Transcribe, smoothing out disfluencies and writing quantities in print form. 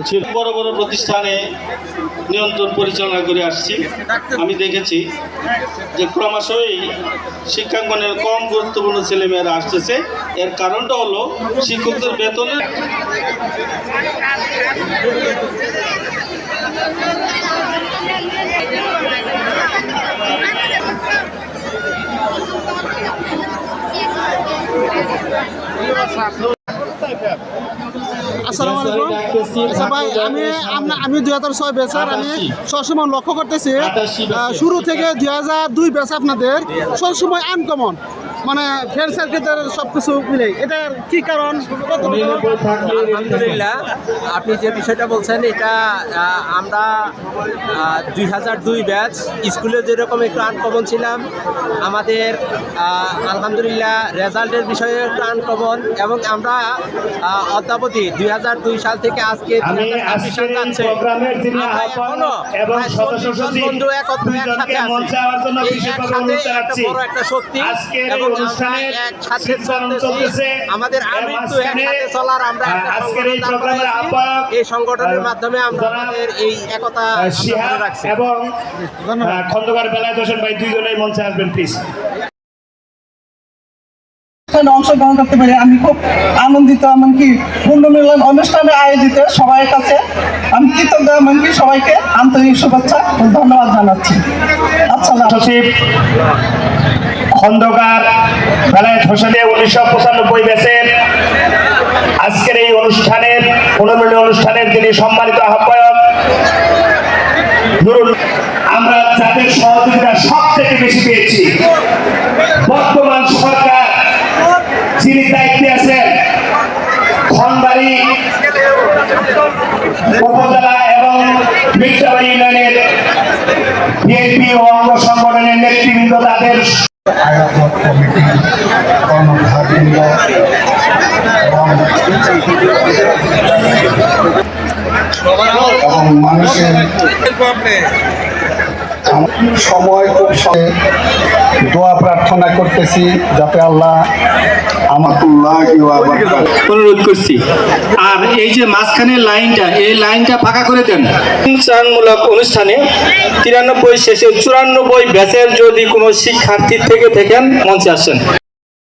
ছিল বড় বড় প্রতিষ্ঠানে নিয়ন্ত্রণ পরিচালনা করে আসছি। আমি দেখেছি যে ক্রমশই শিক্ষাঙ্গনের কম গুরুত্বপূর্ণ ছেলেমেয়েরা আসতেছে। এর কারণটা হলো শিক্ষকদের বেতনের আসসালামু আলাইকুম। আচ্ছা ভাই, আমি 2006 ব্যাচের, আমি সবসময় লক্ষ্য করতেছি শুরু থেকে 2002 ব্যাচ আপনাদের সবসময় আনকমন, মানে ফ্রেন্ড সার্কেলের সব কিছু মিলে, এটার কি কারণ? আলহামদুলিল্লাহ, আপনি যে বিষয়টা বলছেন এটা আমরা 2002 ব্যাচ স্কুলে যেরকম একটু আনকমন ছিলাম, আমাদের আলহামদুলিল্লাহ রেজাল্টের বিষয়ে একটু আনকমন, এবং আমরা অদ্যাবধি 2002 সাল থেকে আজকে 2026 সাল যাচ্ছে, আমরা এখনো প্রায় 40 জন বন্ধু একসাথে আছি। এই একসাথে একটা বড় একটা শক্তি, এবং আমরা একসাথে চলতেছি। আমাদের আমৃত্যু একসাথে চলার আমরা এই সংগঠনের মাধ্যমে আমরা আমাদের এই একতা রাখছি। এবং খন্দকার বেলায়েত হোসেন ভাই দুইজনেই মঞ্চে আসবেন প্লিজ। অংশগ্রহণ করতে পারি আমি খুব আনন্দিত। এমনকি পুণ্যমিলন অনুষ্ঠানে আয়োজিত সবার কাছে আমি কৃতজ্ঞ, এমনকি সবাইকে আন্তরিক শুভেচ্ছা ও ধন্যবাদ জানাচ্ছি। সচিব খন্দকার বেলায়েত হোসেনের 1995 ব্যাচের আজকের এই অনুষ্ঠানের পুনর্মিলন অনুষ্ঠানের যিনি সম্মানিত আহ্বায়ক নুরুল, আমরা যাদের সহযোগিতা সব থেকে বেশি পেয়েছি, বর্তমান সরকার যিনি দায়িত্বে আছেন খনবাড়ি উপজেলা এবং মির্জাবাড়ি ইউনিয়নের বিএনপি ও অঙ্গ সংগঠনের নেতৃবৃন্দ, তাদের আয়োজক কমিটি, কর্মধারবৃন্দ এবং মানুষের সময় খুব দোয়া প্রার্থনা করতেছি যাতে আল্লাহ অনুরোধ করছি। আর এই যে মাঝখানের লাইনটা, এই লাইনটা ফাঁকা করে দেন। মূলক অনুষ্ঠানে 93 শেষে 94 ব্যাচের যদি কোনো শিক্ষার্থী থেকে থাকেন মঞ্চে আসেন।